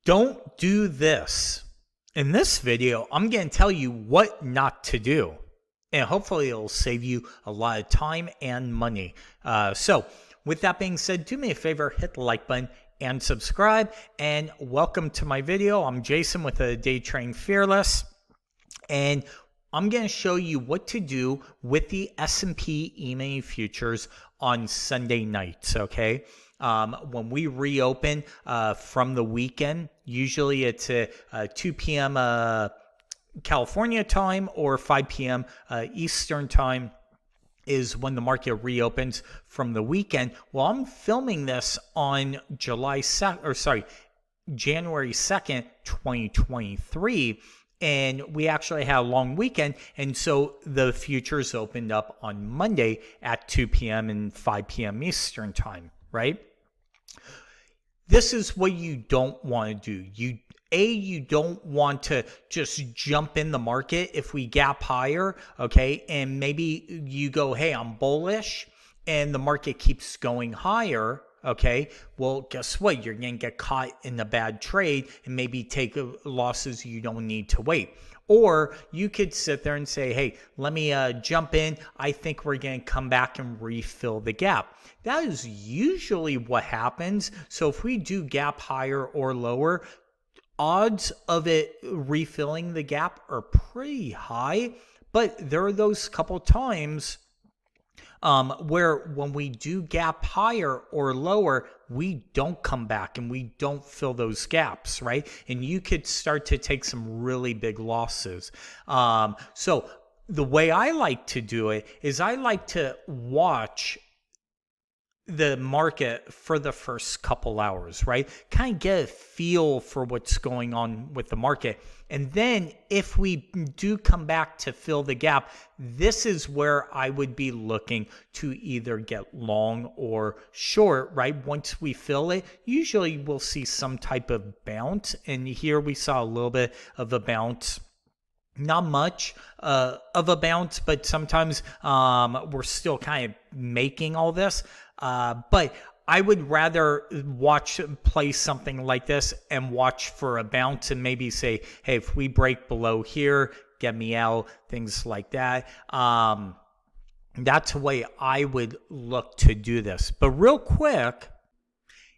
Don't do this. In this video, I'm going to tell you what not to do. And hopefully it'll save you a lot of time and money. So with that being said, do me a favor, hit the like button and subscribe. And welcome to my video. I'm Jason with Day Trading Fearless. And I'm going to show you what to do with the S&P Emini Futures on Sunday nights, okay? When we reopen from the weekend, usually it's 2 p.m. California time or 5 p.m. Eastern time is when the market reopens from the weekend. Well, I'm filming this on January 2nd, 2023. And we actually had a long weekend. And so the futures opened up on Monday at 2 p.m. and 5 p.m. Eastern time, right? This is what you don't want to do. You don't want to just jump in the market if we gap higher, okay? And maybe you go, hey, I'm bullish, and the market keeps going higher, okay? Well, guess what? You're going to get caught in a bad trade and maybe take losses you don't need to wait. Or you could sit there and say, hey, let me jump in. I think we're going to come back and refill the gap. That is usually what happens. So if we do gap higher or lower, odds of it refilling the gap are pretty high. But there are those couple times where when we do gap higher or lower, we don't come back and we don't fill those gaps, right? And you could start to take some really big losses. So the way I like to do it is I like to watch the market for the first couple hours, right? Kind of get a feel for what's going on with the market. And then if we do come back to fill the gap, this is where I would be looking to either get long or short, right? Once we fill it, usually we'll see some type of bounce. And here we saw a little bit of a bounce. Not much of a bounce, but sometimes we're still kind of making all this. But I would rather play something like this and watch for a bounce and maybe say, hey, if we break below here, get me out, things like that. That's the way I would look to do this. But real quick,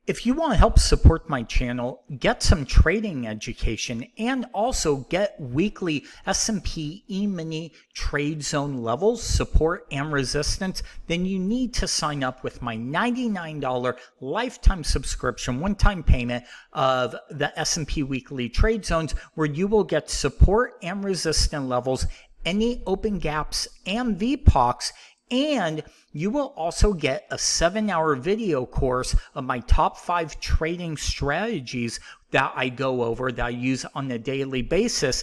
if you want to help support my channel, get some trading education, and also get weekly S&P E-mini trade zone levels, support, and resistance, then you need to sign up with my $99 lifetime subscription, one-time payment of the S&P weekly trade zones, where you will get support and resistance levels, any open gaps and VPOCs, and you will also get a 7-hour video course of my top 5 trading strategies that I go over, that I use on a daily basis.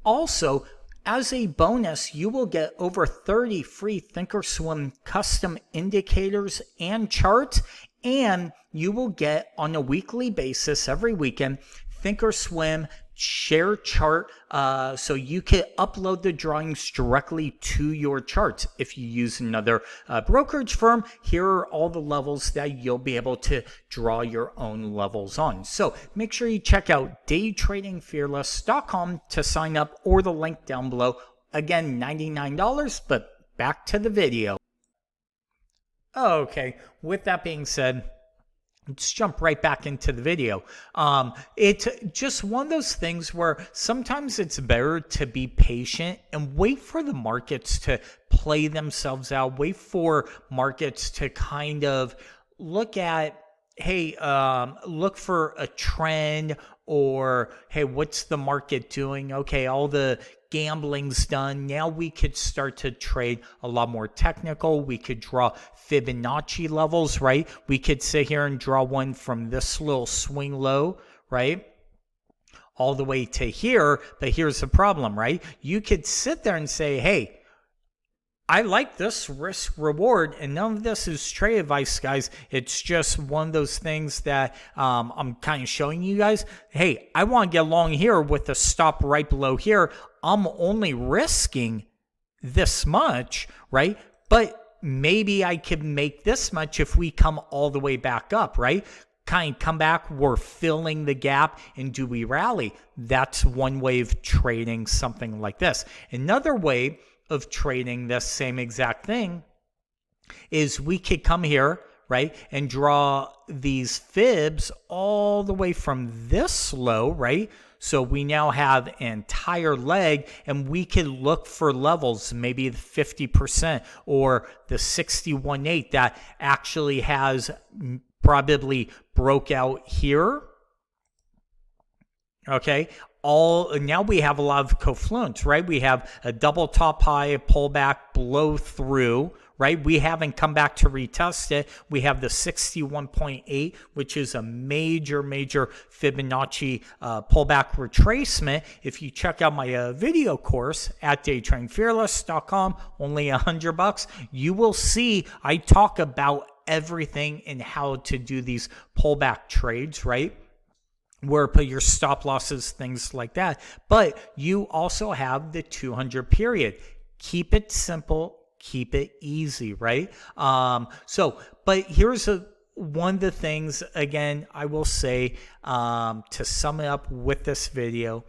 Also, as a bonus, you will get over 30 free Thinkorswim custom indicators and charts, and you will get on a weekly basis every weekend Thinkorswim share chart, so you can upload the drawings directly to your charts. If you use another brokerage firm, here are all the levels that you'll be able to draw your own levels on. So make sure you check out daytradingfearless.com to sign up, or the link down below. Again, $99, but back to the video. Okay, with that being said, let's jump right back into the video. It's just one of those things where sometimes it's better to be patient and wait for the markets to play themselves out. Wait for markets to kind of look at, hey, look for a trend, or, hey, what's the market doing? Okay, all the gambling's done. Now we could start to trade a lot more technical. We could draw Fibonacci levels, right? We could sit here and draw one from this little swing low, right, all the way to here. But here's the problem, right? You could sit there and say, hey, I like this risk reward, and none of this is trade advice, guys. It's just one of those things that I'm kind of showing you guys. Hey, I want to get long here with a stop right below here. I'm only risking this much, right? But maybe I can make this much if we come all the way back up, right? kind of come back, we're filling the gap, and do we rally? That's one way of trading something like this. Another way of trading this same exact thing is we could come here, right, and draw these fibs all the way from this low, right? So we now have an entire leg, and we could look for levels, maybe the 50% or the 61.8 that actually has probably broke out here. Okay, now we have a lot of confluence, right? We have a double top high, a pullback, blow through, right? We haven't come back to retest it. We have the 61.8, which is a major Fibonacci pullback retracement. If you check out my video course at daytradingfearless.com, only $100, you will see I talk about everything and how to do these pullback trades, right? Where put your stop losses, things like that. But you also have the 200 period. Keep it simple, keep it easy, right? But here's one of the things, again, I will say to sum it up with this video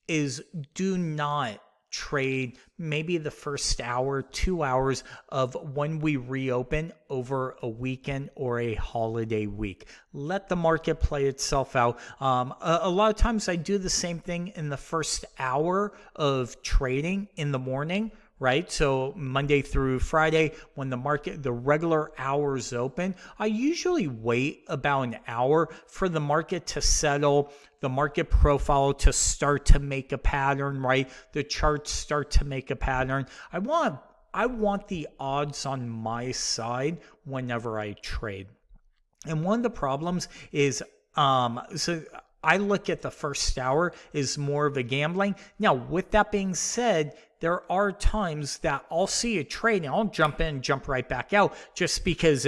is do not trade maybe the first hour, 2 hours of when we reopen over a weekend or a holiday week. Let the market play itself out. A lot of times I do the same thing in the first hour of trading in the morning, right? So Monday through Friday, when the regular hours open, I usually wait about an hour for the market to settle, the market profile to start to make a pattern, right? The charts start to make a pattern. I want the odds on my side whenever I trade. And one of the problems is, so I look at the first hour is more of a gambling. Now, with that being said, there are times that I'll see a trade and I'll jump in and jump right back out just because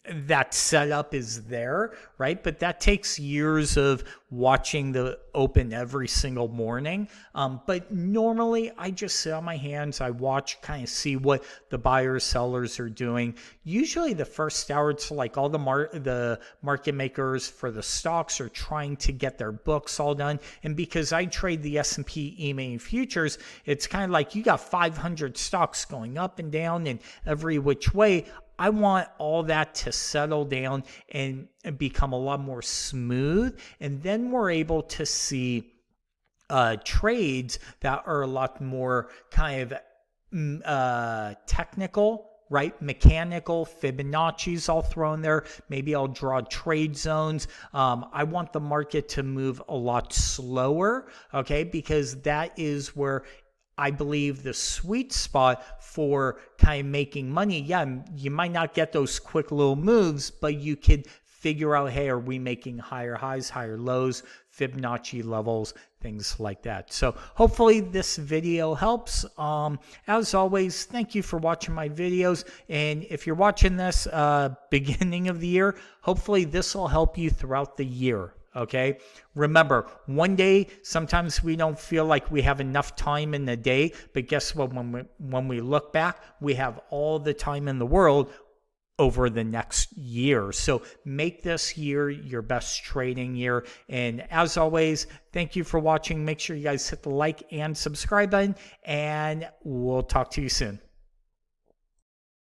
that setup is there, right? But that takes years of watching the open every single morning. But normally I just sit on my hands. I watch, kind of see what the buyers, sellers are doing. Usually the first hour, it's like all the market makers for the stocks are trying to get their books all done. And because I trade the S&P Emini Futures, it's kind of like you got 500 stocks going up and down and every which way. I want all that to settle down and become a lot more smooth. And then we're able to see trades that are a lot more kind of technical, right? Mechanical, Fibonacci's I'll throw in there. Maybe I'll draw trade zones. I want the market to move a lot slower, okay? Because that is where I believe the sweet spot for kind of making money. Yeah, you might not get those quick little moves, but you could figure out, hey, are we making higher highs, higher lows, Fibonacci levels, things like that. So hopefully this video helps. As always, thank you for watching my videos. And if you're watching this beginning of the year, hopefully this will help you throughout the year. Okay. Remember, one day, sometimes we don't feel like we have enough time in the day, but guess what? When we look back, we have all the time in the world over the next year. So make this year your best trading year. And as always, thank you for watching. Make sure you guys hit the like and subscribe button, and we'll talk to you soon.